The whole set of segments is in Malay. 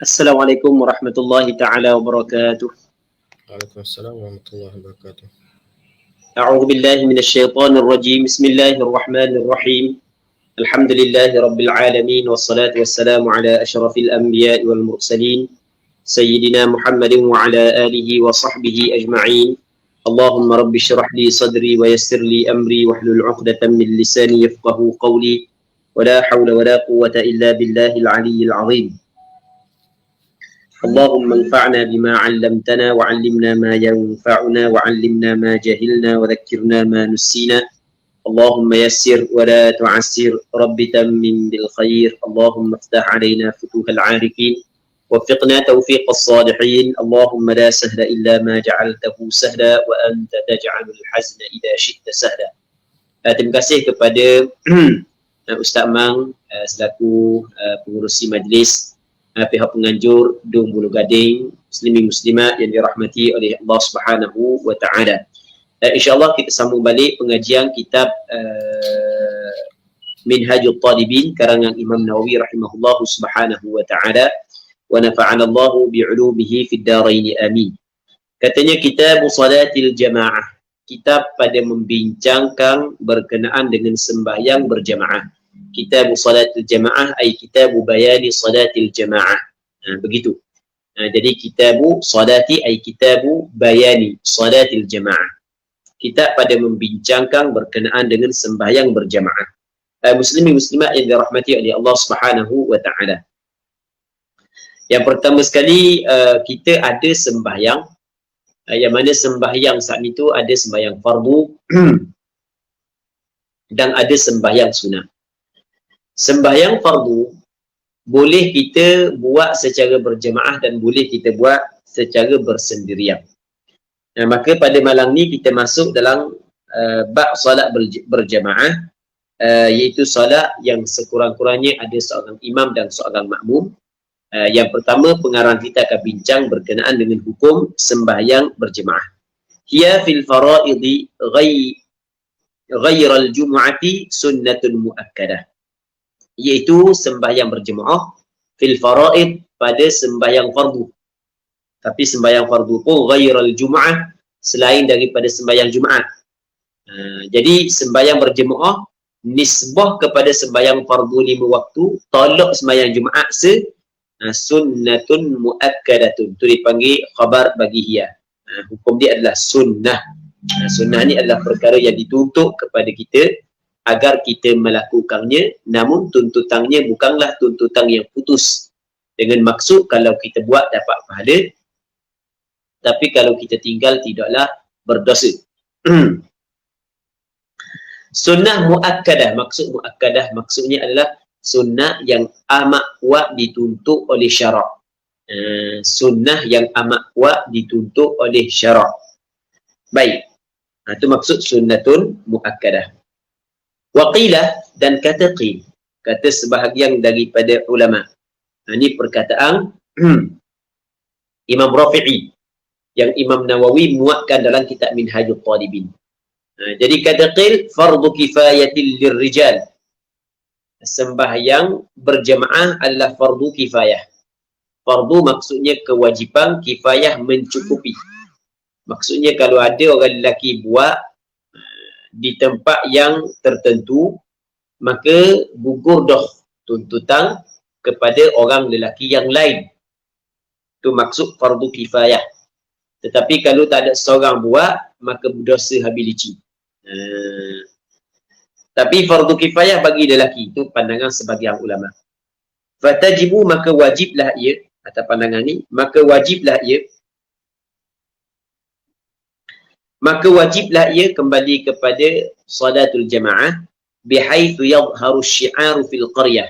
Assalamualaikum warahmatullahi taala wabarakatuh. Waalaikumsalam warahmatullahi wabarakatuh. A'udzu billahi minasyaitonir rajim. Bismillahirrahmanirrahim. Alhamdulillahi rabbil alamin wassalatu wassalamu ala asyrafil anbiya'i wal mursalin sayyidina Muhammadin wa ala alihi wa sahbihi ajma'in. Allahumma rabbi shrah li sadri wa yassir li amri wahlul 'uqdatam min lisani yafqahu qawli. Wa la hawla wa la quwwata illa billahil 'aliyyil 'azim. اللهم انفعنا بما علمتنا وعلمنا ما ينفعنا وعلمنا ما جهلنا وذكرنا ما نسينا اللهم يسر ولا تعسر رب تمم بالخير اللهم افتح علينا فتوح العارفين وفقنا توفيق الصالحين اللهم لا سهل إلا ما جعلته سهلا وأنت تجعل الحزن إذا شئت سهلا. Terima kasih kepada Ustaz Mang selaku pengurusi majlis, pihak penganjur Dum Bulu Gading, muslimin muslimat yang dirahmati oleh Allah Subhanahu wa taala. InsyaAllah kita sambung balik pengajian kitab Minhajul Talibin karangan Imam Nawawi rahimahullahu subhanahu wa ta'ala wa nafa'ana Allahu bi'ulumihi fid darain amin. Katanya kitab salatil jamaah, kitab pada membincangkan berkenaan dengan sembahyang berjamaah. Kitab salatil jamaah ay kitab bayani salatil jamaah. Begitu. Jadi kitab salati ay kitab bayani salatil jamaah. Kita pada membincangkan berkenaan dengan sembahyang berjamaah. Muslimin muslimat yang dirahmati oleh Allah Subhanahu wa taala. Yang pertama sekali kita ada sembahyang yang mana sembahyang saat itu ada sembahyang fardu dan ada sembahyang sunat. Sembahyang fardu boleh kita buat secara berjemaah dan boleh kita buat secara bersendirian. Maka pada malam ni kita masuk dalam bab solat berjemaah, iaitu solat yang sekurang-kurangnya ada seorang imam dan seorang makmum. Yang pertama pengarang kita akan bincang berkenaan dengan hukum sembahyang berjemaah. Hiya fil faraidi ghairal jumu'ati sunnatun muakkadah. Iaitu sembahyang berjemaah fil faraid pada sembahyang fardu. Tapi sembahyang fardu pun ghairal jumu'ah, selain daripada sembahyang Jumaat. Jadi sembahyang berjemaah nisbah kepada sembahyang fardu 5 waktu, tolak sembahyang Jumaat sunnatun muakkadatun. Itu dipanggil khabar bagi hiya. Hukum dia adalah sunnah. Sunnah ni adalah perkara yang dituntut kepada kita agar kita melakukannya, namun tuntutannya bukanlah tuntutan yang putus dengan maksud kalau kita buat dapat pahala, tapi kalau kita tinggal tidaklah berdosa. Sunnah muakkadah, maksud muakkadah maksudnya adalah sunnah yang amat kuat dituntut oleh syarak. Sunnah yang amat kuat dituntut oleh syarak. Baik, itu maksud sunnatun muakkadah. Waqilah, dan kata qil, kata sebahagian daripada ulama. Ini perkataan Imam Rafi'i yang Imam Nawawi muatkan dalam kitab Minhajul Talibin. Jadi kata qil fardu kifayatil lirrijal. Sembahyang berjamaah adalah fardu kifayah. Fardu maksudnya kewajipan, kifayah mencukupi. Maksudnya kalau ada orang lelaki buat di tempat yang tertentu, maka gugur dah tuntutan kepada orang lelaki yang lain. Itu maksud fardu kifayah. Tetapi kalau tak ada seorang buat, maka dosa habis licin. Tapi fardu kifayah bagi lelaki, itu pandangan sebagian ulama. Fatajibu, maka wajiblah ia, atas pandangan ni, maka wajiblah ia kembali kepada salatul jamaah bihaitsu yadhharu syi'aru fil qaryah.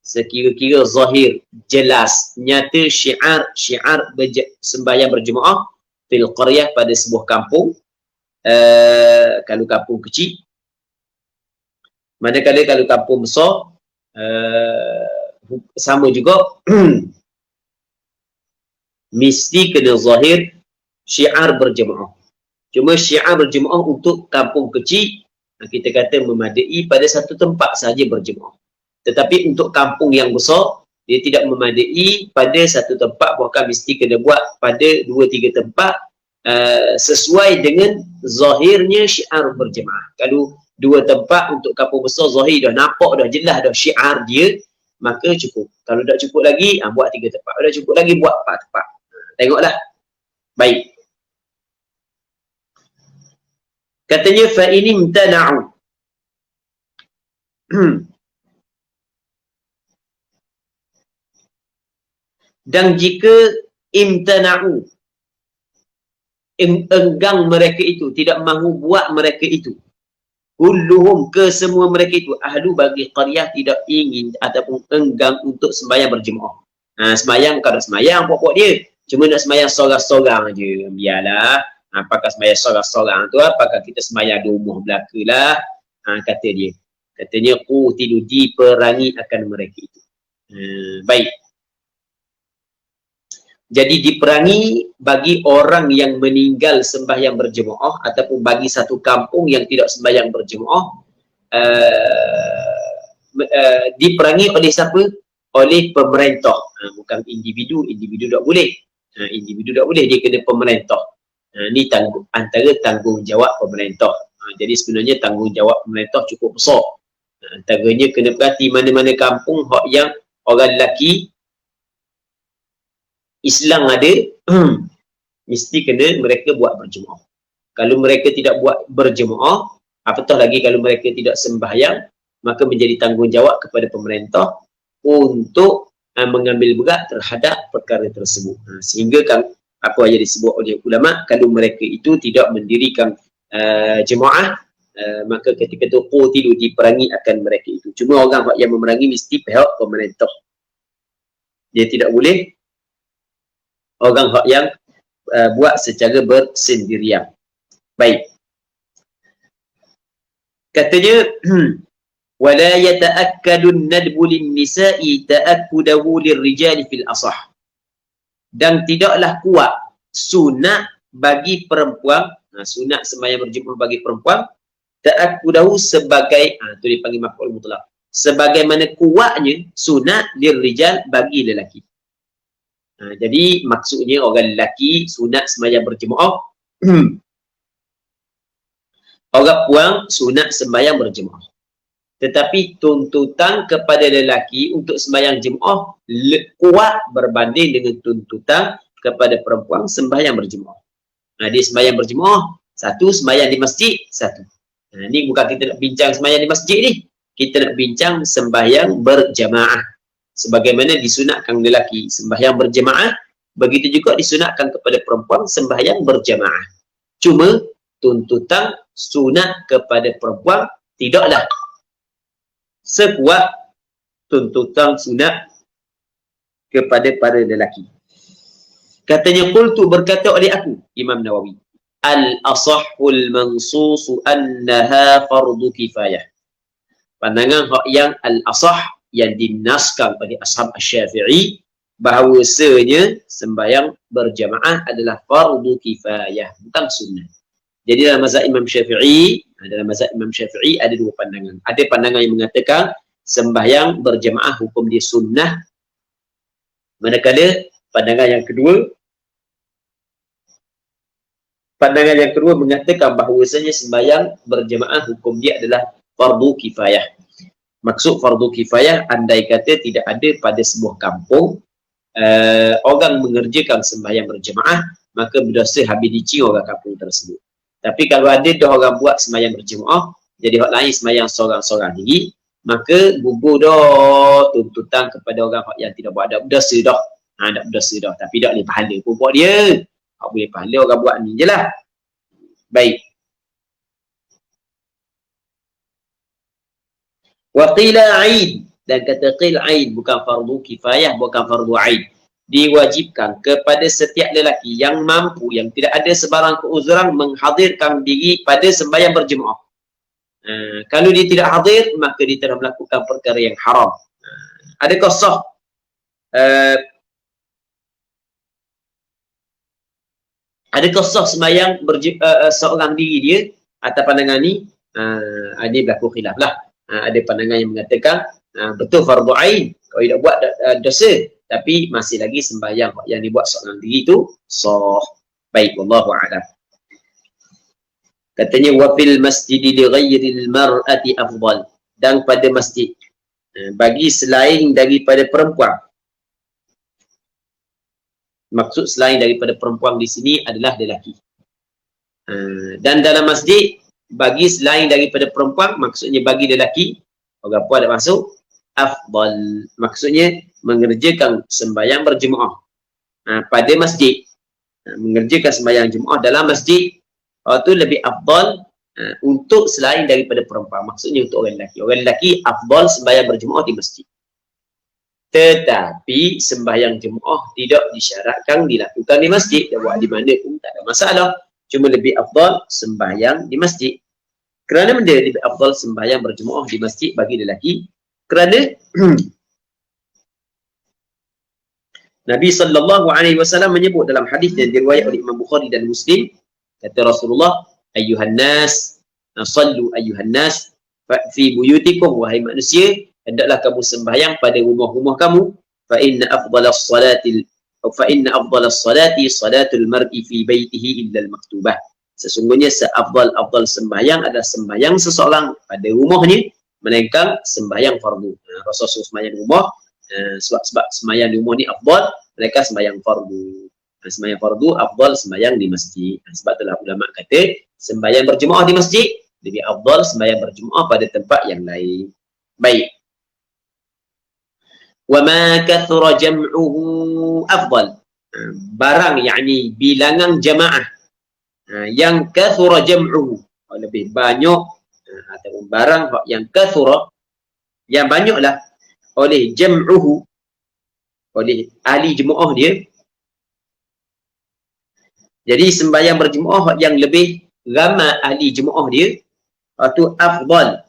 Sekira-kira zahir, jelas, nyata syiar sembahyang berjemaah fil qaryah pada sebuah kampung. Kalau kampung kecil, manakala kalau kampung besar sama juga mesti kena zahir syiar berjemaah. Cuma syiar berjemaah untuk kampung kecil kita kata memadai pada satu tempat saja berjemaah. Tetapi untuk kampung yang besar Dia tidak memadai pada satu tempat, bahkan mesti kena buat pada 2-3 tempat sesuai dengan zahirnya syiar berjemaah. Kalau 2 tempat untuk kampung besar zahir dah nampak dah jelas dah syiar dia, maka cukup. Kalau tak cukup lagi, buat 3 tempat. Kalau dah cukup lagi, buat 4 tempat. Tengoklah. Baik. Katanya fa in imtana'u. Dan jika imtana'u, enggang mereka itu, tidak mahu buat mereka itu, kulluhum, kesemua mereka itu, ahlu bagi qaryah tidak ingin ataupun enggang untuk sembahyang berjemaah. Sembahyang kalau sembahyang pokok dia, cuma nak sembahyang sorang-sorang je, biarlah. Apakah sembahyang sorang-sorang tu, apakah kita sembahyang di rumah belaka lah, kata dia. Katanya qutilu, diperangi akan mereka itu. Baik. Jadi diperangi bagi orang yang meninggal sembahyang berjemaah ataupun bagi satu kampung yang tidak sembahyang berjemaah, diperangi oleh siapa? Oleh pemerintah. Bukan individu, individu tak boleh. Individu tak boleh, dia kena pemerintah. Ni antara tanggungjawab pemerintah. Jadi sebenarnya tanggungjawab pemerintah cukup besar. Antaranya kena perhati mana-mana kampung hak yang orang lelaki Islam ada, mesti kena mereka buat berjemaah. Kalau mereka tidak buat berjemaah, apatah lagi kalau mereka tidak sembahyang, maka menjadi tanggungjawab kepada pemerintah untuk mengambil berat terhadap perkara tersebut. Sehingga kan apa yang disebut oleh ulama, kalau mereka itu tidak mendirikan jemaah, maka ketika itu qutilu, diperangi akan mereka itu. Cuma orang yang memerangi mesti pihak pemerintah. Dia tidak boleh orang yang buat secara bersendirian. Baik. Katanya wala yata'akkadu an-nadbu lin-nisa'i ta'akkudahu lir-rijali fil asah. Dan tidaklah kuat sunat bagi perempuan, sunat sembahyang berjemaah bagi perempuan, ta'akkudahu sebagai tu dipanggil maf'ul mutlaq. Sebagaimana kuatnya sunat lir-rijal bagi lelaki. Jadi maksudnya orang lelaki sunat sembahyang berjemaah, orang puang sunat sembahyang berjemaah. Tetapi tuntutan kepada lelaki untuk sembahyang jemaah kuat berbanding dengan tuntutan kepada perempuan sembahyang berjemaah. Dia sembahyang berjemaah, satu sembahyang di masjid, satu. Ini bukan kita nak bincang sembahyang di masjid ni. Kita nak bincang sembahyang berjemaah. Sebagaimana disunatkan lelaki sembahyang berjemaah, begitu juga disunatkan kepada perempuan sembahyang berjemaah. Cuma tuntutan sunat kepada perempuan tidaklah sekuat tuntutan sunat kepada para lelaki. Katanya qultu, berkata oleh aku Imam Nawawi, al-asahhul mansusu annaha fardu kifayah. Pandangan hak yang al-asah, yang dinaskan oleh ashab Asy-Syafi'i, bahawasanya sembahyang berjamaah adalah fardu kifayah, bukan sunnah. Jadi dalam mazhab Imam Syafi'i, ada dua pandangan. Ada pandangan yang mengatakan sembahyang berjamaah hukum dia sunnah. Manakala pandangan yang kedua mengatakan bahawasanya sembahyang berjamaah hukum dia adalah fardu kifayah. Maksud fardu kifayah, andai kata tidak ada pada sebuah kampung orang mengerjakan sembahyang berjemaah, maka berdosa habis dicing orang kampung tersebut. Tapi kalau ada dah orang buat sembahyang berjemaah, jadi orang lain sembahyang seorang-seorang lagi, maka gugur dah tuntutan kepada orang yang tidak buat, ada berdosa dah. Ada berdosa dah, tapi tak boleh pahala pun buat dia. Tak boleh pahala, orang buat ni je lah. Baik. Wa qila aid, dan kata qil aid bukan fardu kifayah, bukan fardu aid. Diwajibkan kepada setiap lelaki yang mampu, yang tidak ada sebarang keuzuran, menghadirkan diri pada sembahyang berjemaah. Kalau dia tidak hadir, maka dia telah melakukan perkara yang haram. Adakah sah sembahyang seorang diri dia atas pandangan ni? Ini berlaku khilaf lah. Ada pandangan yang mengatakan betul fardu ain, Kalau tidak buat dosa, tapi masih lagi sembahyang yang dibuat seorang diri itu sah. Baik, wallahu a'lam. Katanya wa fil masjid li ghairil mar'ati afdal, dan pada masjid bagi selain daripada perempuan. Maksud selain daripada perempuan di sini adalah lelaki. Dan dalam masjid bagi selain daripada perempuan, maksudnya bagi lelaki, orang puan ada masuk, afdal, maksudnya mengerjakan sembahyang berjemaah pada masjid. Mengerjakan sembahyang jemaah dalam masjid itu lebih afdal untuk selain daripada perempuan, maksudnya untuk orang lelaki. Orang lelaki afdal sembahyang berjemaah di masjid. Tetapi sembahyang jemaah tidak disyaratkan dilakukan di masjid. Dia buat di mana pun tak ada masalah. Cuma lebih afdal sembahyang di masjid. Kerana benda lebih afdal sembahyang berjemaah di masjid bagi lelaki? Kerana Nabi SAW menyebut dalam hadis yang diriwayatkan oleh Imam Bukhari dan Muslim, kata Rasulullah, ayyuhan nas, sallu ayyuhan nas fi buyutikum, wahai manusia, hendaklah kamu sembahyang pada rumah-rumah kamu, fa inna afdalas salati salatul mar'i fi baitihi illa al-maktubah. Sesungguhnya seafdal-afdal sembahyang adalah sembahyang seseorang pada rumahnya, melainkan sembahyang fardu. Rasulullah sembahyang di rumah, sebab sembahyang di rumah ni afdal, mereka sembahyang fardu. Sembahyang fardu afdal sembahyang di masjid. Sebab itulah ulama kata sembahyang berjemaah di masjid lebih afdal sembahyang berjemaah pada tempat yang lain. Baik. Wa ma kathura jam'uhu afdal. Barang yakni bilangan jamaah yang kathura jam'uhu, lebih banyak, ataupun barang yang kathura, yang banyaklah oleh jam'uhu, oleh ahli jemaah dia. Jadi sembahyang berjemaah yang lebih ramai ahli jemaah dia itu afdal,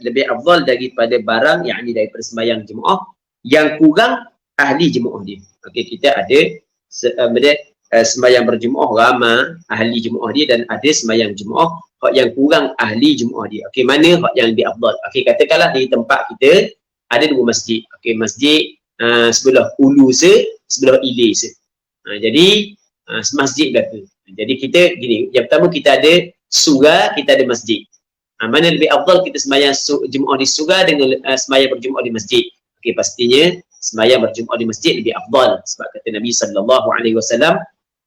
lebih afdal daripada barang yakni daripada sembahyang jemaah yang kurang ahli jemaah dia. Okey, kita ada sembahyang berjemaah ramai ahli jemaah dia, dan ada sembahyang jemaah yang kurang ahli jemaah dia. Okey, mana yang lebih afdal? Okey, katakanlah di tempat kita ada dua masjid. Okey, masjid sebelah ulu sebelah hilir jadi masjid belaka. Jadi kita gini, yang pertama kita ada surau, kita ada masjid. Mana lebih afdal kita sembahyang jemaah di surau dengan sembahyang berjemaah di masjid? Okey, pastinya sembahyang berjemaah di masjid lebih afdal, sebab kata Nabi SAW,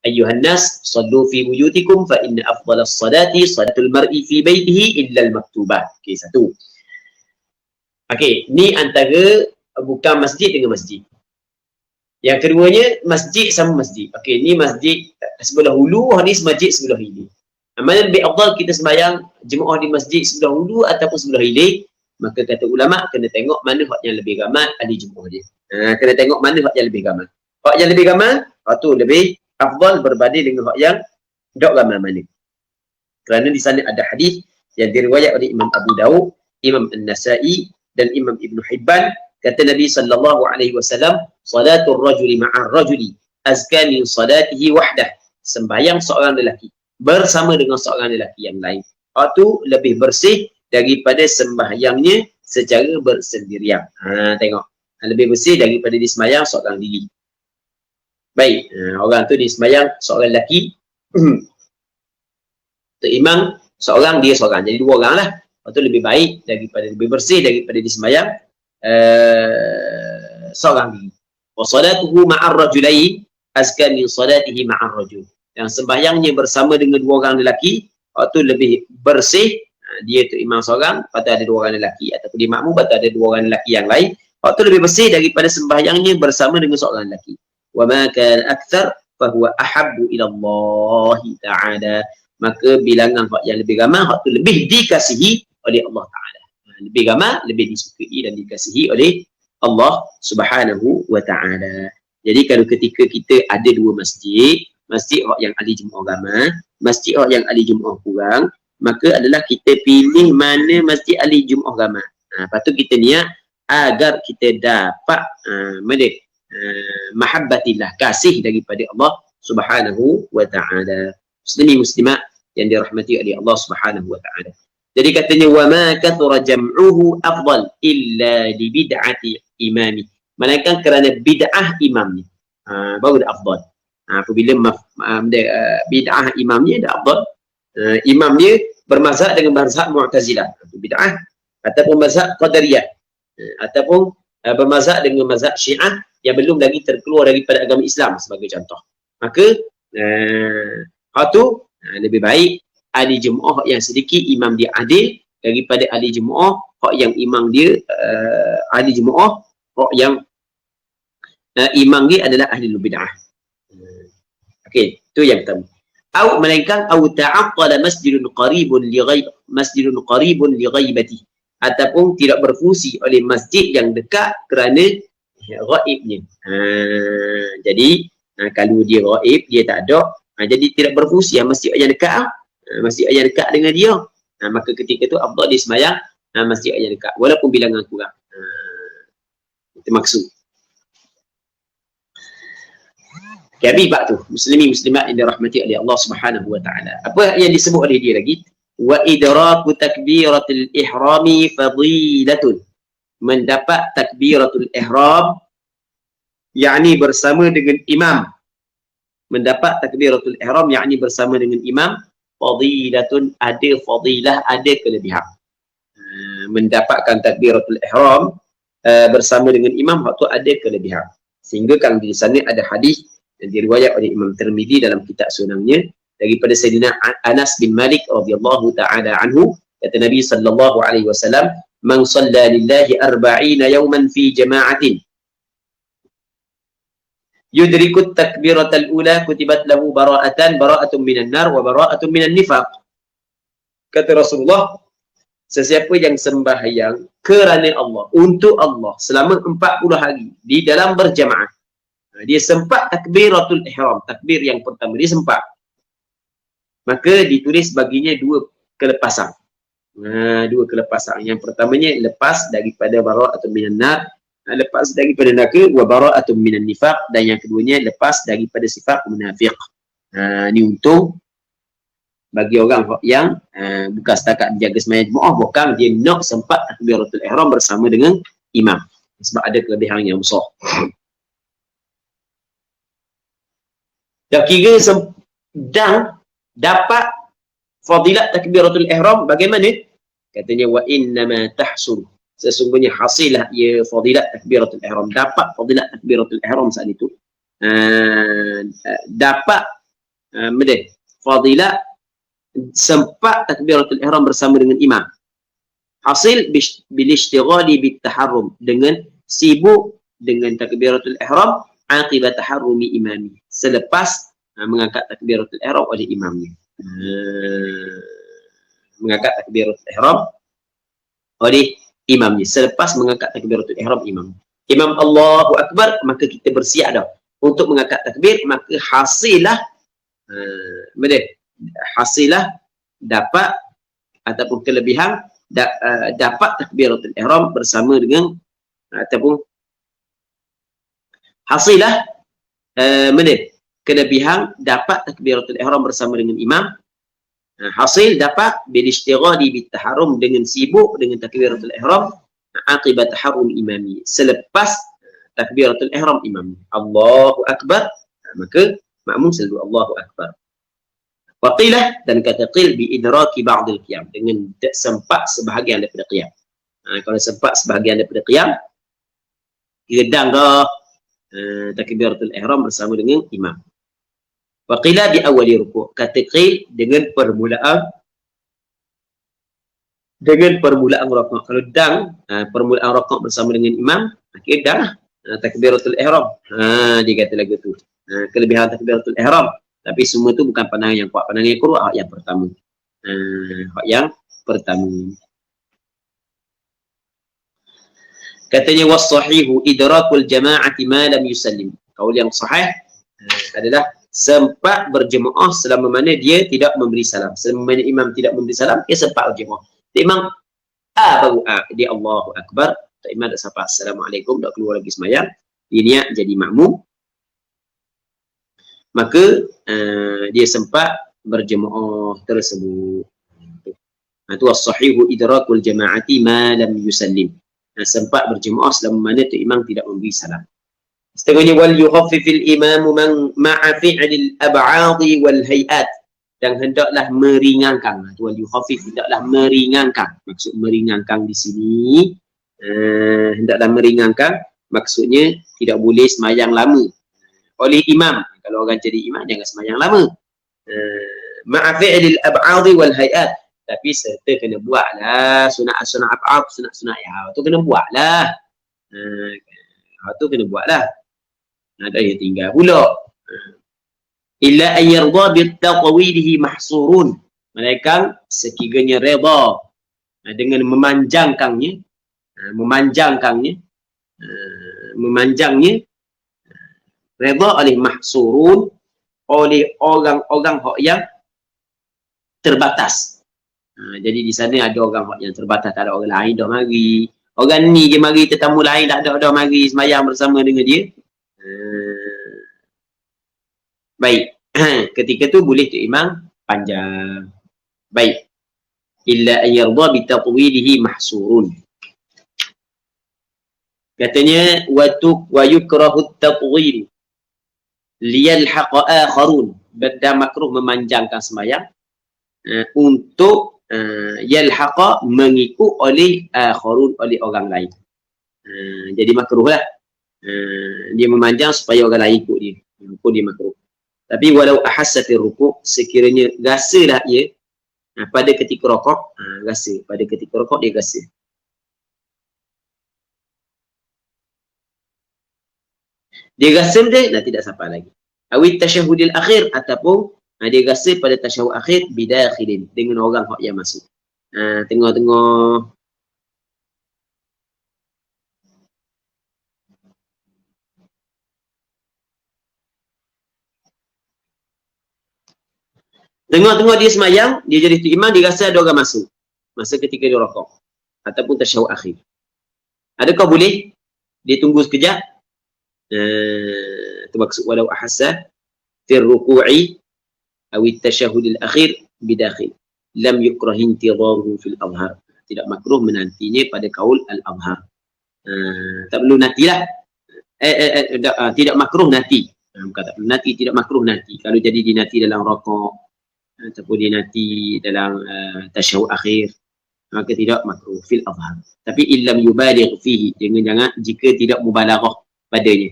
ayyuhan nas sallu fi buyutikum fa inna afdalas salati salatul mar'i fi baitihi illa al-maktubah. Okey, satu. Okey, ni antara bukan masjid dengan masjid. Yang keduanya masjid sama masjid. Okey, ni masjid sebelah hulu, ni masjid sebelah hilir. Mana lebih afdal kita sembahyang jemaah di masjid sebelah hulu ataupun sebelah hilir? Maka kata ulama kena tengok mana hak yang lebih ramai ahli jemaah dia. Kena tengok mana hak yang lebih ramai. Hak yang lebih ramai, tu lebih afdal berbanding dengan hak yang tak ramai mana. Kerana di sana ada hadis yang diriwayat oleh Imam Abu Daud, Imam An-Nasa'i dan Imam Ibn Hibban, kata Nabi SAW, salatul rajuli ma'ar rajuli azka min salatihi wahdah. Sembahyang seorang lelaki bersama dengan seorang lelaki yang lain, itu lebih bersih daripada sembahyangnya secara bersendirian. Tengok, lebih bersih daripada disembahyang seorang diri. Baik, orang tu disembahyang seorang lelaki, tu imam seorang, dia seorang, jadi dua orang lah. Itu lebih baik daripada, lebih bersih daripada disembahyang seorang diri. Wa salatuhu ma'ar rajulain azka min salatihi ma'ar rajul. Yang sembahyangnya bersama dengan dua orang lelaki, itu lebih bersih. Dia tu imam seorang, patut ada dua orang lelaki, ataupun dia makmum patut ada dua orang lelaki yang lain, itu lebih bersih daripada sembahyangnya bersama dengan seorang lelaki. Wa ma kan akthar fa huwa ahabbu ila Allah Ta'ala. Maka bilangan yang lebih ramai, itu lebih dikasihi oleh Allah Ta'ala. Lebih ramai, lebih disukai dan dikasihi oleh Allah Subhanahu wa Ta'ala. Jadi kalau ketika kita ada dua masjid, masjid yang ahli jemaah ramai, masjid yang ahli jemaah kurang, maka adalah kita pilih mana masjid ahli jemaah ramai. Lepas tu kita niat agar kita dapat mahabbatillah, kasih daripada Allah Subhanahu wa Ta'ala. Muslimin muslimat yang dirahmati oleh Allah Subhanahu wa Ta'ala. Jadi katanya wa ma kathura jam'uhu afdal illa li bid'ati imami. Melainkan kerana bid'ah imamnya. Baru dia afdal. Apabila bid'ah imamnya dia afdal. Imam dia bermazhab dengan mazhab Mu'tazilah. Bid'ah. Ataupun mazhab Qadariyah. Ataupun bermazhab dengan mazhab Syiah yang belum lagi terkeluar daripada agama Islam sebagai contoh. Maka lebih baik ahli jemaah yang sedikit imam dia adil daripada ahli jemaah yang imam dia ahli jemaah yang imam dia adalah ahli bid'ah. Okey, itu yang pertama. Atau melainkan ta'aqqala masjidun qaribun li ghaibati, ataupun tidak berfungsi oleh masjid yang dekat kerana ghaibnya. Jadi kalau dia ghaib, dia tak ada, jadi tidak berfungsi masjid yang dekat. Masjid yang dekat dengan dia, maka ketika itu afdal dia sembahyang masjid yang dekat walaupun bilangan kurang. Itu maksud. Kami bab tu muslimin muslimat yang dirahmati oleh Allah Subhanahu wa taala. Apa yang disebut oleh dia lagi? Wa idraku takbiratul ihrami fadilatun. Mendapat takbiratul ihram yakni bersama dengan imam. Mendapat takbiratul ihram yakni bersama dengan imam, fadilatun, ada fadilah, ada kelebihan. Mendapatkan takbiratul ihram bersama dengan imam waktu ada kelebihan. Sehingga kalau di sana ada hadis yang diriwayat oleh Imam Tirmizi dalam kitab sunangnya daripada Sayyidina Anas bin Malik radhiyallahu taala anhu, kata Nabi sallallahu alaihi wasallam, man shalla lillahi 40 yawman fi jama'atin yudrikut takbiratal ula kutibat lahu bara'atun minan nar wa bara'atun minan nifaq. Kata Rasulullah, sesiapa yang sembahyang kerana Allah, untuk Allah selama 40 hari di dalam berjamaah, dia sempat takbiratul ihram, takbir yang pertama dia sempat, maka ditulis baginya 2 kelepasan. Dua kelepasan. Yang pertamanya lepas daripada bara'atun minan nar, lepas daripada neraka, wa bara'atun minan nifaq, dan yang keduanya lepas daripada sifat munafiq. Ni untung bagi orang yang bukan setakat menjaga sembahyang jemaah, bukan dia nak sempat takbiratul ihram bersama dengan imam, sebab ada kelebihan yang besar. Dah kira sedang dapat fadilat takbiratul ihram, bagaimana? Katanya wa innama tahsul, sesungguhnya hasilah ia fadilat takbiratul ihram, dapat fadilat takbiratul ihram saat itu, dapat fadilat sempat takbiratul ihram bersama dengan imam. Hasil bil ishtighali bit taharrum, dengan sibuk dengan takbiratul ihram aqibat taharrumi imami, selepas mengangkat takbiratul ihram oleh imamnya. Mengangkat takbiratul ihram oleh imamnya, selepas mengangkat takbiratul ihram imam Allahu akbar, maka kita bersiap dah untuk mengangkat takbir, maka hasilah dapat ataupun kelebihan dapat takbiratul ihram bersama dengan, ataupun hasilah kelebihan dapat takbiratul ihram bersama dengan imam. Hasil dapat bil ishtighali bit taharrum, dengan sibuk dengan takbiratul ihram aqibat taharrum imami, selepas takbiratul ihram imam. Allahu akbar, maka makmum selalu Allahu akbar. Waqilah, dan kata qil bi idraki ba'dil qiyam, dengan sempat sebahagian daripada qiyam. Kalau sempat sebahagian daripada qiyam, gedang dah takbiratul ihram bersama dengan imam. Waqilah bi awali ruku', kata qil dengan permulaan rakaat. Kalau dang permulaan rakaat bersama dengan imam, akhir dang takbiratul ihram. Dia kata lagu tu kelebihan takbiratul ihram. Tapi semua tu bukan pandangan yang kuat, pandangan yang kuat yang pertama. Katanya was-sahihu idrakul jama'ati ma lam yusallim. Kaul yang sahih adalah sempat berjemaah selama mana dia tidak memberi salam. Selama mana imam tidak memberi salam, dia sempat berjemaah. Imam baru dia Allahu akbar, tak imam dah sampai assalamualaikum, dah keluar lagi sembahyang, dia niat jadi makmum, maka dia sempat berjemaah tersebut. Itu as-sahihu idrakul jama'ati ma lam yusallim. sempat berjemaah selama mana tu imam tidak memberi salam. Setengahnya wal yukhaffifil imamu ma'a fi'lil ab'adhi wal hay'at, dan hendaklah meringankan. Wal yukhaffif, hendaklah meringankan. Maksud meringankan di sini hendaklah meringankan, maksudnya tidak boleh semayang lama oleh imam. Kalau orang jadi imam jangan semayang lama. Ma'a fi'lil ab'adhi wal hay'at, tapi serta kena buatlah sunat-sunat ab'ad, sunat-sunat ya, tu kena buatlah. Tu kena buatlah. Ada yang tinggal pula. Illa ayyarda bitaqwilihi mahsurun. Mereka sekiranya reda dengan memanjangkannya, memanjangnya, reda oleh mahsurun, oleh orang-orang yang terbatas. Jadi di sana ada orang yang terbatas, tak ada orang lain dah mari. Orang ni dia mari, tetamu lain tak ada dah mari semayang bersama dengan dia. Baik. Ketika tu boleh tu imam panjang. Baik. Illa ayyarda bitatwilihi mahsurun. Katanya wa yukrahu at-tatwil liyalhaqa akharun. Benda makruh memanjangkan semayang untuk yalhaqa, mengikut oleh akharun, oleh orang lain. Jadi makruh lah. Dia memanjang supaya orang lain ikut dia. Pun dia makruh. Tapi walau ahassa fi rukuk, sekiranya rasalah ia pada ketika rukuk, rasa pada ketika rukuk dia rasa. Dia rasa dia tidak sampai lagi. Awit tasyahudil akhir, ataupun dia rasa pada tasyahud akhir bidakhilin, dengan orang yang masuk. Tengok-tengok dia semayang, dia jadi imam, dia rasa ada orang masuk masa ketika dia rukuk ataupun tasyahud akhir. Adakah boleh dia tunggu sekejap? Itu maksud walau ahassa fi ruku'i aw at-tasyahud al-akhir bidakhil lam yukrah intidharuhu fil adhhar. Tidak makruh menantinya pada kaul al-adhhar. Tak perlu nantilah. Tidak makruh nanti. Bukan tak perlu nanti, tidak makruh nanti. Kalau jadi dinanti dalam rukuk ataupun dinanti dalam tasyahud akhir, maka tidak makruh fil adhhar. Tapi illam yubaligh fihi, jangan jika tidak mubalaghah padanya,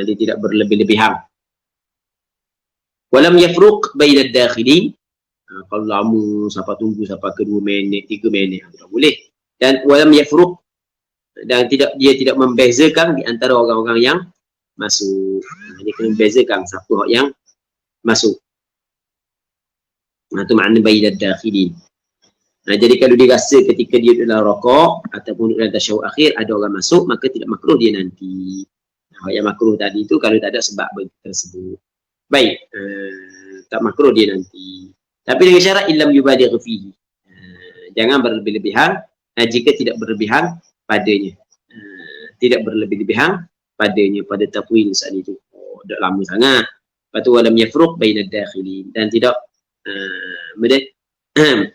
dia tidak berlebih-lebihan. Walam yafruq bainad dakhilin, kalau lama sampai tunggu sampai ke 2 minit 3 minit tak boleh. Dan walam yafruq, dan dia tidak membezakan di antara orang-orang yang masuk. Dia kena membezakan siapa yang masuk. Itu makna bainad dakhilin. Jadi kalau dia rasa ketika dia dalam rukuk ataupun dalam tasyahud akhir ada orang masuk, maka tidak makruh dia nanti. Yang makruh tadi itu kalau tak ada sebab tersebut. Baik, tak makruh dia nanti. Tapi dengan syarat illam yubaligh fihi. Jangan berlebih-lebihan jika tidak berlebihan padanya. Tidak berlebih-lebihan padanya pada tatwil saat itu. Dah lama sangat. Lepas tu walam yafruq bainad dakhilin, dan tidak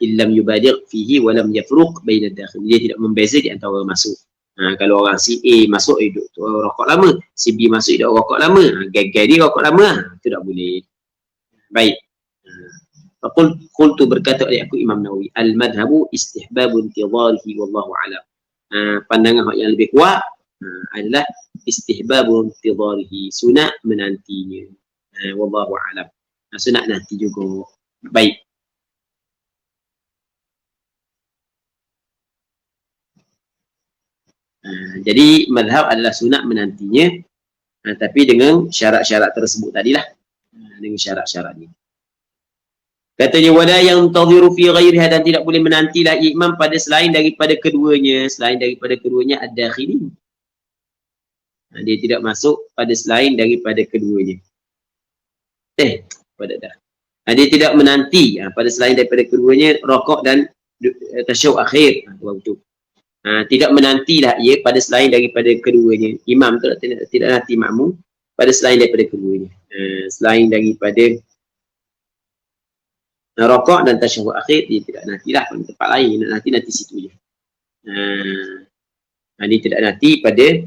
illam yubaligh fihi walam yafruq bainad dakhilin. Dia tidak membeza di antara orang masuk. Kalau orang si A masuk duduk tu rokok lama, si B masuk duduk rokok lama, gagal dia rokok lama, itu tak boleh. Baik. Qultu, berkata oleh aku Imam Nawawi, al-madhabu istihbabu intidharihi wallahu a'lam. Pandangan yang lebih kuat adalah istihbabu intidharihi, sunat menantinya. Wallahu a'lam. Sunat nanti juga. Baik. Jadi madhab adalah sunat menantinya, tapi dengan syarat-syarat tersebut tadilah. Dengan syarat-syarat ni. Katanya wala yang tadhiru fi ghairiha, dan tidak boleh menantilah imam pada selain daripada keduanya. Selain daripada keduanya ad-dakhilin. Dia tidak masuk pada selain daripada keduanya. Pada dah. Dia tidak menanti pada selain daripada keduanya rukuk dan tasyahud akhir. Waktu tidak menantilah ia pada selain daripada keduanya. Imam tu tidak nanti makmum pada selain daripada keduanya. Selain daripada rukuk dan tasyahud akhir, dia tidak nantilah pada tempat lain. Nanti situ je. Dia tidak nanti pada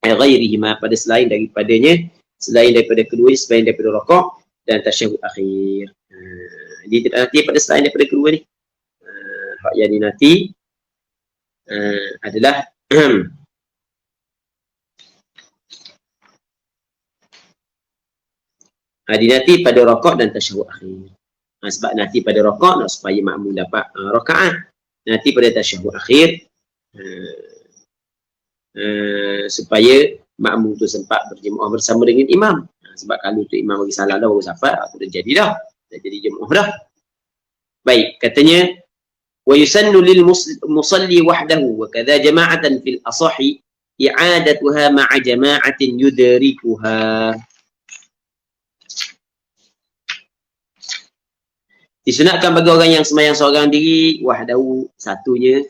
ghairihima, pada selain daripadanya, selain daripada kedua, selain daripada rakaat dan tasyahud akhir. Dia tidak nanti pada selain daripada kedua ni. Hak yang dinanti adalah dinanti pada rakaat dan tasyahud akhir. Sebab nanti pada rakaat supaya makmum dapat rakaat, nanti pada tasyahud akhir supaya makmum tu sempat berjemaah bersama dengan imam. Sebab kalau tu imam bagi salah dah baru sampai, aku dah jadi dah. Dah jadi jemaah dah. Baik, katanya wa yusannu lil musalli wahdahu wa kadza jama'atan fil asahi i'adatuha ma'a jama'atin yudrikuha. Disunatkan bagi orang yang sembahyang seorang diri wahdahu, satunya.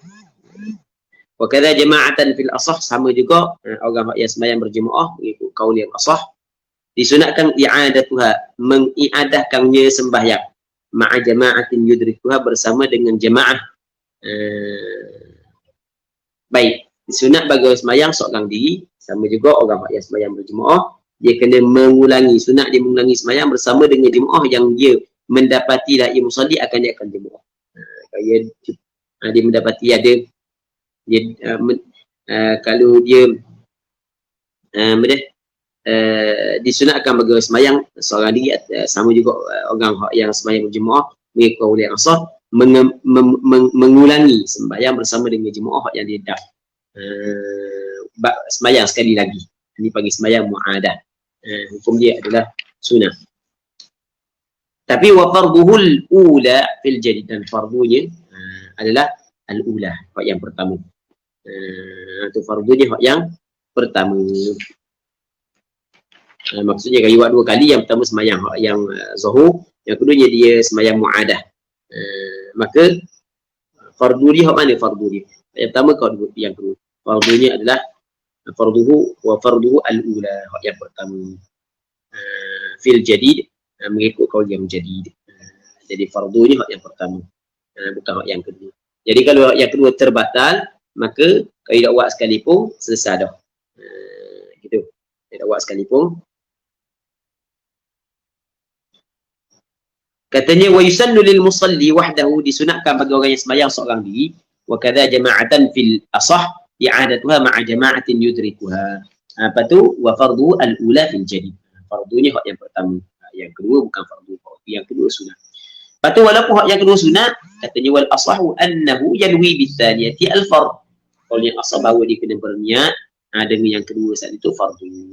Wa kadza jama'atan fil asah, sama juga orang yang sembahyang berjemaah mengikut kaul yang asah. Disunatkan i'adatuha, mengiadahkannya sembahyang ma'a jama'atin yudrikuha, bersama dengan jemaah. Baik, disunat bagi orang sembahyang seorang diri, sama juga orang yang sembahyang berjemaah, dia kena mengulangi, sunat dia mengulangi sembahyang bersama dengan jemaah yang dia mendapati la musalli dia akan jemaah. Dia mendapati ada dia kalau dia disunatkan bagi orang sembahyang seorang diri, sama juga orang yang sembahyang berjemaah mengikut oleh asar mengulangi sembahyang bersama dengan jemaah yang dia dah sembahyang sekali lagi. Ini panggil sembahyang mu'adah. Hukum dia adalah sunat. Tapi wa farduhul ula fil jadid, dan fardunya adalah al-ula, hak yang pertama. Itu fardunya hak yang pertama. Maksudnya kalau buat dua kali, yang pertama sembahyang hak yang zuhur, yang keduanya dia sembahyang mu'adah. Maka fardu dia hak mana fardu dia? Yang pertama kau yang kedua. Fardunya adalah farduhu wa farduhu al-ula, hak yang pertama. Fil jadid, mengikut kaul yang jadid. Jadi fardunya hak yang pertama, bukan hak yang kedua. Jadi kalau hak yang kedua terbatal, maka kalau tidak buat sekalipun selesai dah. Gitu. Tidak buat sekalipun. Katanya wa yusannu lil musalli wahdahu, disunatkan bagi orang yang sembahyang seorang diri, wa kadza jama'atan fil asah i'adatuha ma'a jama'atin yudrikuha. Apa tu? Wa fardu al-ula fil jadid. Fardunya hak yang pertama. Yang kedua bukan fardu. Yang kedua sunat. Lepas tu walaupun hak yang kedua sunat, katanya wal asahu annahu yanwi bithaniyati al-fard. Kalau yang asah bahawa dia kena berniat dengan yang kedua saat itu fardu.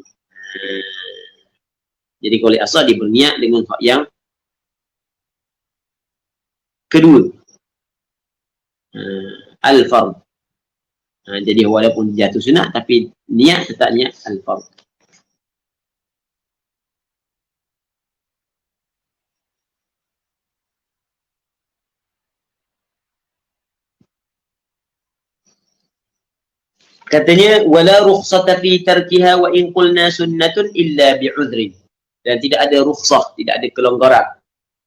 Jadi kalau asah dia berniat dengan hak yang kedua, al-fard. Jadi walaupun jatuh sunat, tapi niat tetap niat al-fard. Katanya wala rukhsata fi tarkiha wa in qulna sunnatun illa bi'udhrin. Dan tidak ada rukhsah, tidak ada kelonggaran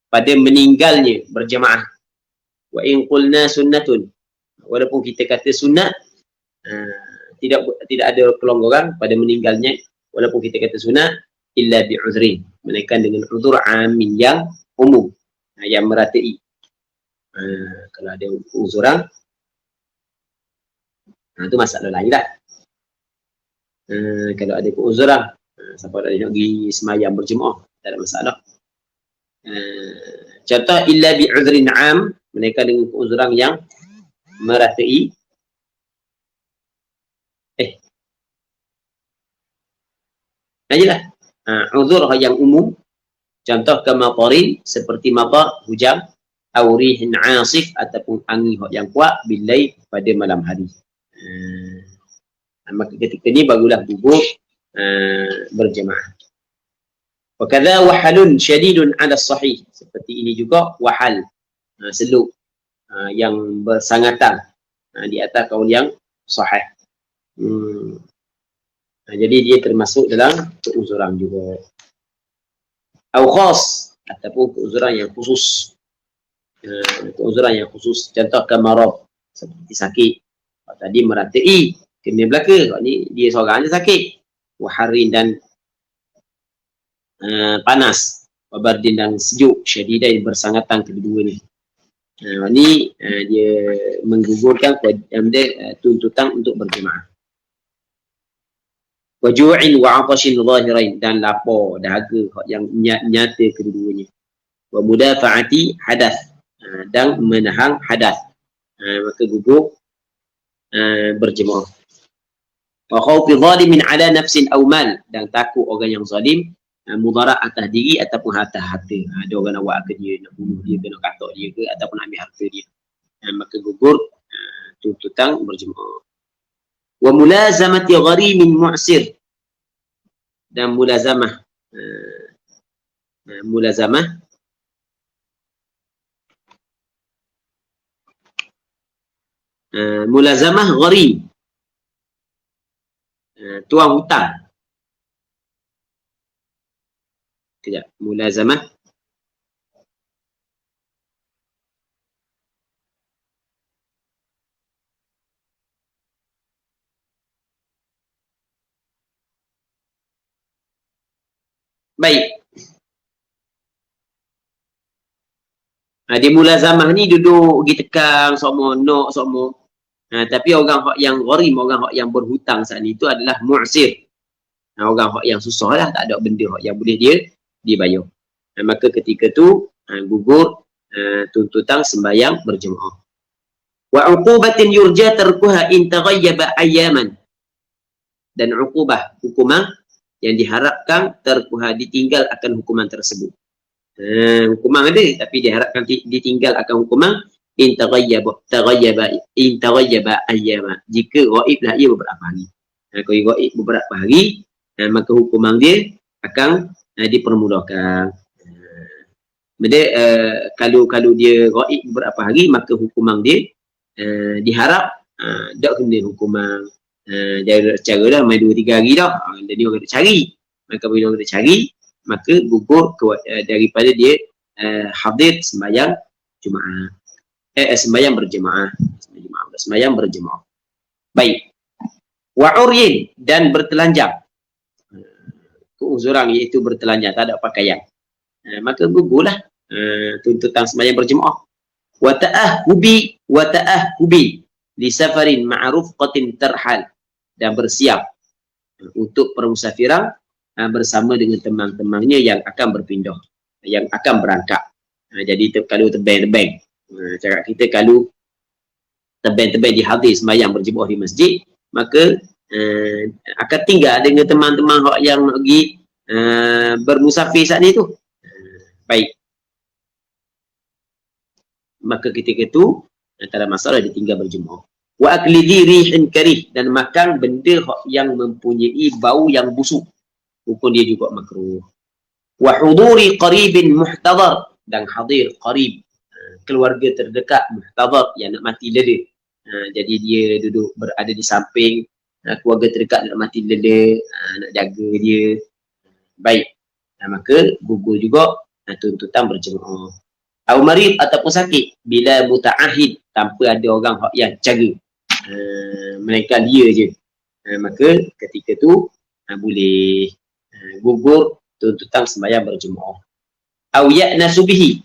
pada meninggalnya berjemaah. Wa in qulna sunnatun, walaupun kita kata sunat, tidak ada kelonggaran pada meninggalnya walaupun kita kata sunat, illa bi'udhrin, melainkan dengan uzur amin yang umum, yang meratai. Kalau ada uzuran, itu masalah lain lah. Kalau ada keuzuran, siapa nak pergi semayang berjemaah, tak ada masalah. Contoh illa bi'udhrin 'am, mereka dengan keuzuran yang meratai. Ajalah. Uzur yang umum, contoh ke matarin, seperti matar hujan, aurihin 'asif, ataupun angin yang kuat bilai, pada malam hari. Maka ketika ni barulah duduk berjemaah. Wa kadza wahalun syadidun 'ala sahih, seperti ini juga wahal, seluk yang bersangatan di atas kaul yang sahih. Jadi dia termasuk dalam keuzuran juga. Au khas, ataupun keuzuran yang khusus. Keuzuran yang khusus, contoh kamarab, seperti sakit. Kalau tadi meratai, kena belaka. Kalau ni dia seorang je sakit. Waharin dan panas. Wabardin dan sejuk. Syadidah yang bersangatan kedua-duanya. Ni dia menggugurkan tuntutan untuk berjemaah. Waju'in wa 'atashin zahirain, dan lapar dahaga yang nyata kedua-duanya. Wa mudafa'ati hadath, dan menahan hadath, maka gugur berjemaah. Wa khawfi zalimin ala nafsin aw mal, dan takut orang yang zalim mudarat atas diri ataupun atas harta. Ada orang nak buat ke dia, nak bunuh dia ke, nak katak dia ke, ataupun nak ambil harta dia, maka gugur tuntutan berjemaah. Wa mulazamati gharimin mu'sir, dan mulazamah mulazamah gharim, tuan hutang. Kejap, mulazamah baik. Di mulazamah ni duduk pergi tekang semua, nok semua. Tapi orang yang gharim, orang yang berhutang saat ni itu adalah mu'sir. Orang yang susah lah, tak ada benda yang boleh dia bayar. Maka ketika tu gugur tuntutan sembahyang berjemaah. Wa 'uqubatin yurja tarkuha in taghayyaba ayyaman, dan uqubah, hukuman yang diharapkan tarkuha, ditinggal akan hukuman tersebut. Hukuman ada tapi diharapkan ditinggal akan hukuman in taghayyaba ayyama, jika ghaiblah ia beberapa hari. Kalau ghaib beberapa hari, maka hukuman dia akan dipermudahkan. Kalau dia ghaib beberapa hari, maka hukuman dia diharap tak kena hukuman dia cara dah main 2-3 hari dah. Dan dia orang nak cari, maka bila orang nak cari, maka gugur daripada dia hadir sembahyang Jumaat, sembahyang berjemaah. Baik. Wa uryin, dan bertelanjang, keuzuran iaitu bertelanjang, tak ada pakaian, maka gugurlah tuntutan sembahyang berjemaah. Wa ta'ahhubi li safarin ma'rufqatin tarhal, dan bersiap untuk permusafiran bersama dengan teman-temannya yang akan berpindah, yang akan berangkat. Jadi kalau tebang-tebang, cakap kita kalau tebang-tebang di hadis sembahyang berjemaah di masjid, maka akan tinggal dengan teman-teman yang nak pergi bermusafir saat ni tu. Baik. Maka ketika itu tak ada masalah ditinggal berjemaah. Wa akli rihin karih, dan makan benda yang mempunyai bau yang busuk, hukum dia juga makruh. Wa huduri qaribin muhtadar, dan hadir qarib, keluarga terdekat, muhtadar yang nak mati leda. Jadi dia duduk berada di samping keluarga terdekat nak mati leda, nak jaga dia. Baik. Maka gugur juga tuntutan berjemaah. Au marid, ataupun sakit, bila muta'ahid, tanpa ada orang yang jaga, melainkan dia je, maka ketika tu boleh gugur tuntutan sembahyang berjemaah. Au ya'nasu bihi,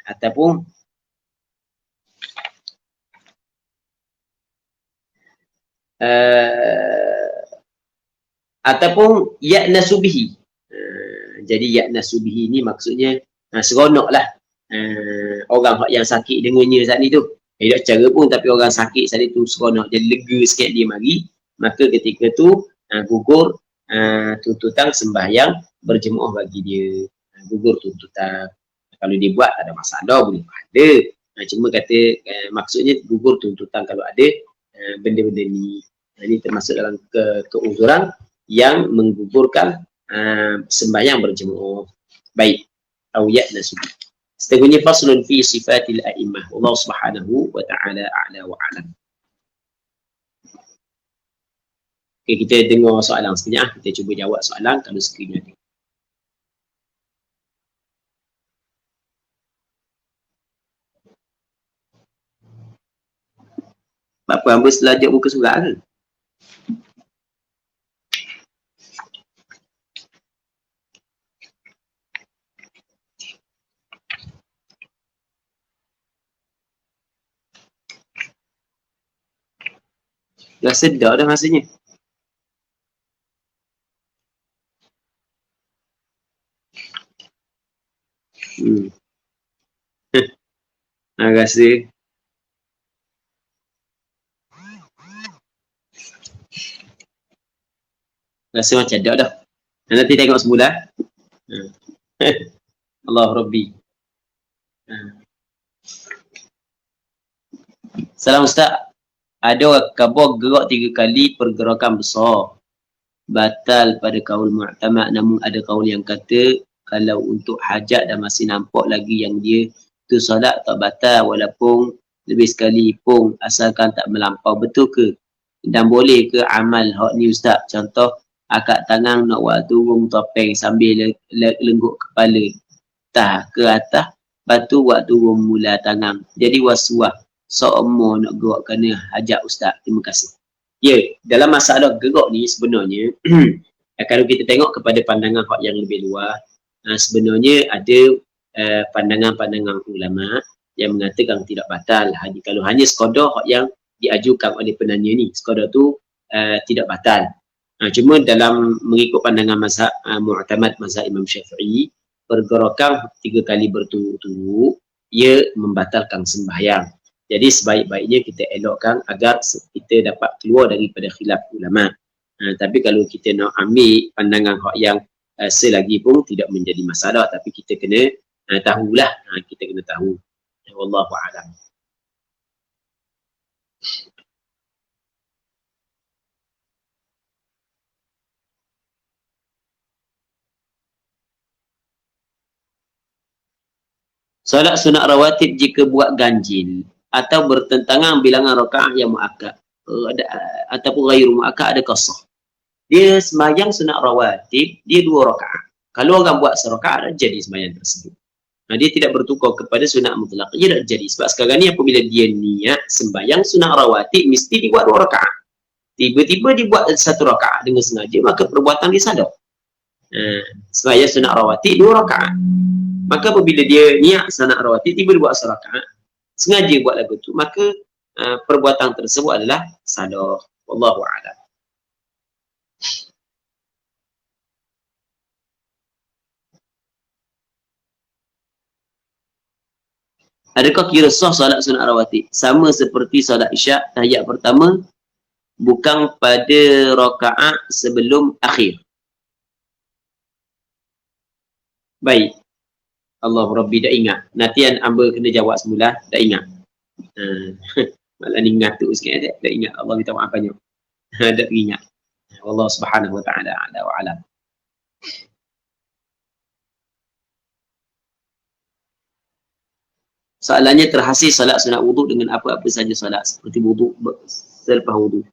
ataupun ya'nasu bihi. Jadi ya'nasu bihi ni maksudnya seronoklah orang yang sakit dengannya saat ni tu. Tak cara pun, tapi orang sakit saat itu seronok, jadi lega sikit dia mari, maka ketika tu gugur tuntutan sembahyang berjemaah bagi dia. Gugur tuntutan. Kalau dia buat tak ada masalah, boleh ada. Cuma kata maksudnya gugur tuntutan kalau ada benda-benda ni. Ini termasuk dalam keuzuran yang menggugurkan sembahyang berjemaah. Baik. Awiyat nasubi. Setengahnya faslun fi sifatil a'immah. Allah subhanahu wa ta'ala a'la wa a'lam. Okay, kita dengar soalan sekejap. Kita cuba jawab soalan kalau sekiranya ada. Apa hamba selajak muka surat ke? Dah sedar dah rasanya. Rasa macam dah dah. Nanti tengok semula. Allah Rabbi. Salam Ustaz. Ada khabar gerak 3 kali pergerakan besar. Batal pada kaul mu'tamad, namun ada kaul yang kata kalau untuk hajat dan masih nampak lagi yang dia tu solat tak batal walaupun lebih sekali pun asalkan tak melampau. Betul ke? Dan boleh ke amal hak ni Ustaz? Contoh akak tangan nak buat turun topeng sambil lengguk kepala tah ke atas, batu buat turun mula tangan. Jadi waswah seumur nak gerak kena hajat Ustaz. Terima kasih. Ya, dalam masalah gerak ni sebenarnya kalau kita tengok kepada pandangan hak yang lebih luas, sebenarnya ada pandangan-pandangan ulama yang mengatakan tidak batal. Kalau hanya sekadar hak yang diajukan oleh penanya ni, sekadar tu tidak batal. Cuma dalam mengikut pandangan mazhab mu'tamad mazhab Imam Syafi'i, pergerakan 3 kali berturut-turut ia membatalkan sembahyang. Jadi sebaik-baiknya kita elokkan agar kita dapat keluar daripada khilaf ulama. Tapi kalau kita nak ambil pandangan hak yang selagi pun tidak menjadi masalah, tapi kita kena tahulah, kita kena tahu. Wallahu a'lam. Solat sunat rawatib jika buat ganjil atau bertentangan bilangan rakaat yang muakkad ataupun ghairu muakkad ada qasah. Dia sembahyang sunat rawatib, dia 2 rakaat. Kalau orang buat serakaat, jadi sembahyang tersebut. Dia tidak bertukar kepada sunat mutlak. Ia tak jadi. Sebab sekarang ni apabila dia niat sembahyang sunat rawatib, mesti dibuat 2 rakaat. Tiba-tiba dibuat 1 rakaat dengan sengaja, maka perbuatan dia sadar. Sembahyang sunat rawatib 2 rakaat. Maka apabila dia niat sunat rawatib, tiba dia buat 1 rakaat, sengaja buat lagu tu, maka perbuatan tersebut adalah sadar. Wallahu a'lam. Adakah kira sah solat sunat rawatib? Sama seperti solat isyak tahiyat pertama, bukan pada rakaat sebelum akhir. Baik. Allah Rabbi dah ingat. Nanti hamba kena jawab semula, dah ingat. Malah ni ngatuk sikit dah ingat. Allah minta maaf banyak. Dah teringat. Allah Subhanahu wa ta'ala a'la wa alam. Soalannya, terhasil salat sunat wuduk dengan apa-apa saja salat seperti wuduk selepas wuduk.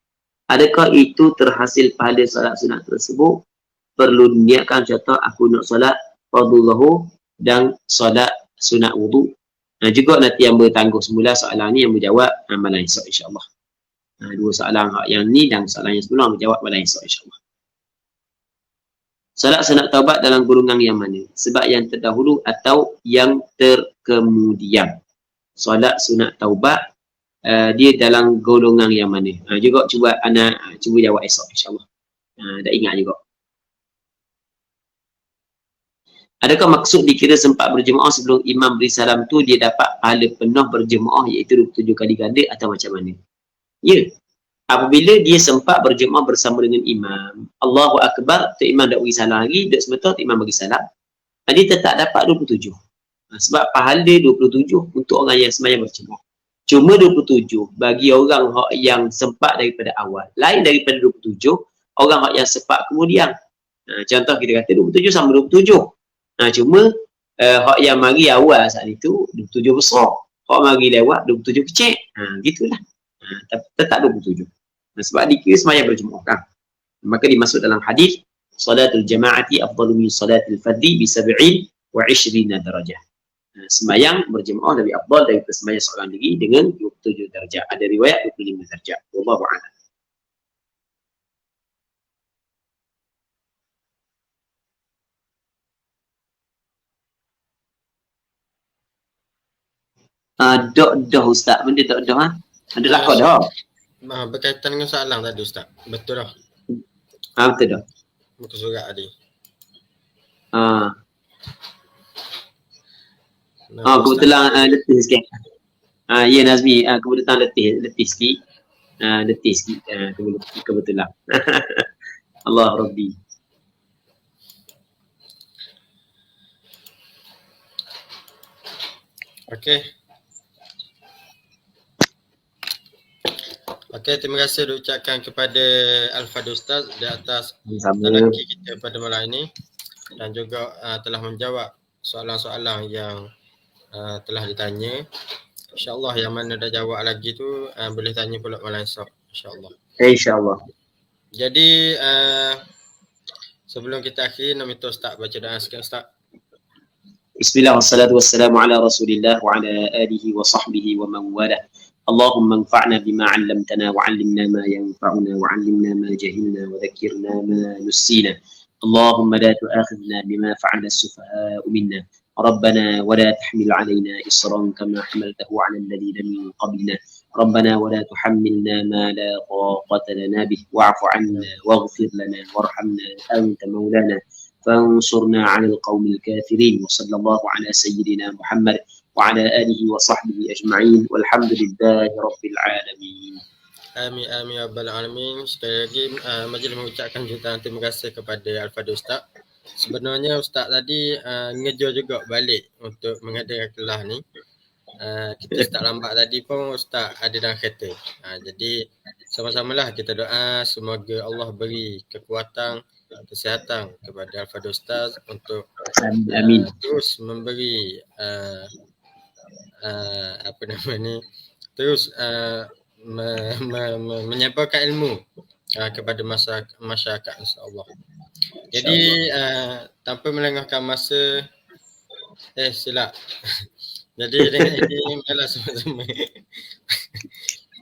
Adakah itu terhasil pahala salat sunat tersebut? Perlu niatkan, contoh aku nak salat fardhu zuhur dan salat sunat wuduk. Juga nanti yang bertangguh semula soalan ni yang menjawab malam esok insya-Allah. 2 soalan yang ni dan soalan yang sebelum menjawab malam esok insya-Allah. Salat sunat taubat dalam golongan yang mana? Sebab yang terdahulu atau yang terkemudian? Salat sunat taubat dia dalam golongan yang mana? Juga cuba anak cuba jawab esok insya-Allah. Dah ingat juga. Adakah maksud dikira sempat berjemaah sebelum imam beri salam tu dia dapat pahala penuh berjemaah iaitu 27 kali ganda atau macam mana? Ya. Apabila dia sempat berjemaah bersama dengan imam, Allahu Akbar, tu imam dah beri salam lagi, dah sebetul imam bagi salam, dia tetap dapat 27. Sebab pahala 27 untuk orang yang sembahyang berjemaah. Cuma 27 bagi orang yang sempat daripada awal. Lain daripada 27 orang yang sempat kemudian. Contoh kita kata 27 sama 27. Cuma hak yang mari awal saat itu 27 besar. Hak mari lewat 27 kecil. Gitulah. Tetap 27. Sebab dikira sembahyang berjemaah kan. Maka dimasuk dalam hadis salatul jama'ati afdalu min salatil fardhi bi 27 darajah. Sembahyang berjemaah lebih afdal daripada sembahyang seorang diri dengan 27 darjat. Ada riwayat 25 darjat. Wallahu a'lam. Dah Ustaz. Benda dah ha? Adalah kau dah. Berkaitan dengan soalan tadi Ustaz. Betul dah. Betul dah. Muka surat tadi. Kebetulan letih sikit. Ya Nazmi, kebetulan letih sikit. Letih sikit kebetulan. Allah Rabbi. Okey, terima kasih diucapkan kepada Al-Fadil Ustaz di atas Sama. talaki kita pada malam ini dan juga telah menjawab soalan-soalan yang telah ditanya. InsyaAllah yang mana dah jawab lagi tu boleh tanya pula malam esok. InsyaAllah. InsyaAllah. Jadi sebelum kita akhiri, nak minta Ustaz baca doa sikit Ustaz. Bismillah wassalatu wassalamu ala Rasulillah wa ala alihi wa sahbihi wa man wala. Allahumma anfa'na bima 'allamtana wa 'allimna ma yanfa'una wa 'allimna ma jahilna wa dhakkirna ma nussina. Allahumma la tu'akhidhna bima fa'ala as-sufaha'u minna. ربنا ولا تحمل علينا إصرا كما حملته على الذين من قبلنا ربنا ولا تحملنا ما لا طاقة لنا به واعف عنا واغفر لنا وارحمنا أنت مولانا فانصرنا على القوم الكافرين وصلى الله على سيدنا محمد وعلى آله وصحبه أجمعين والحمد لله رب العالمين. Amin amin ya rabbal alamin. Sekali lagi majlis mengucapkan jutaan terima kasih kepada Al-Fadil Ustaz. Sebenarnya Ustaz tadi ngejar juga balik untuk mengadakan kelas ni. Kita start lambat tadi pun Ustaz ada dalam kereta. Jadi sama-samalah kita doa semoga Allah beri kekuatan, kesihatan kepada Al-Fadil Ustaz untuk Amin. terus memberi terus menyebarkan ilmu kepada masyarakat insya-Allah. Jadi tanpa melengahkan masa silap. Jadi dengan ini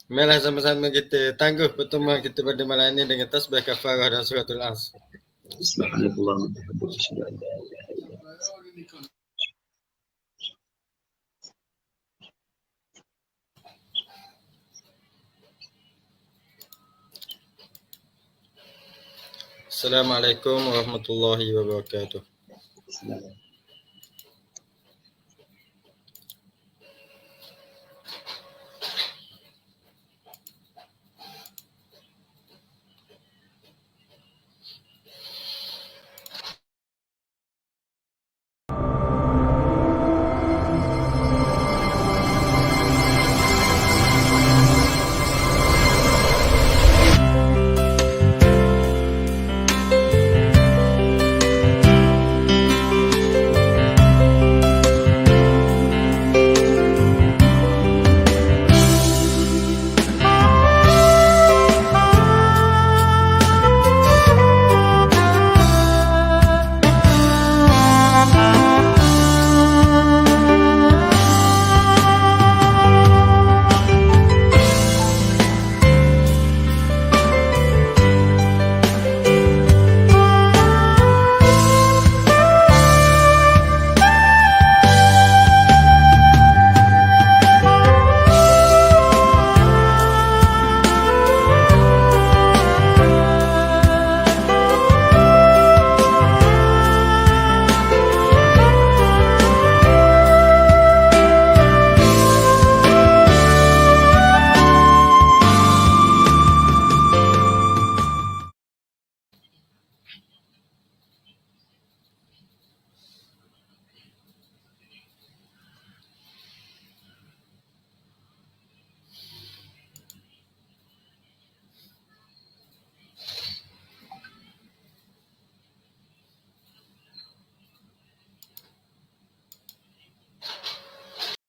marilah sama-sama kita tangguh pertemuan kita pada malam ini dengan tasbih kafarah dan suratul As. Subhanallah. Assalamualaikum warahmatullahi wabarakatuh.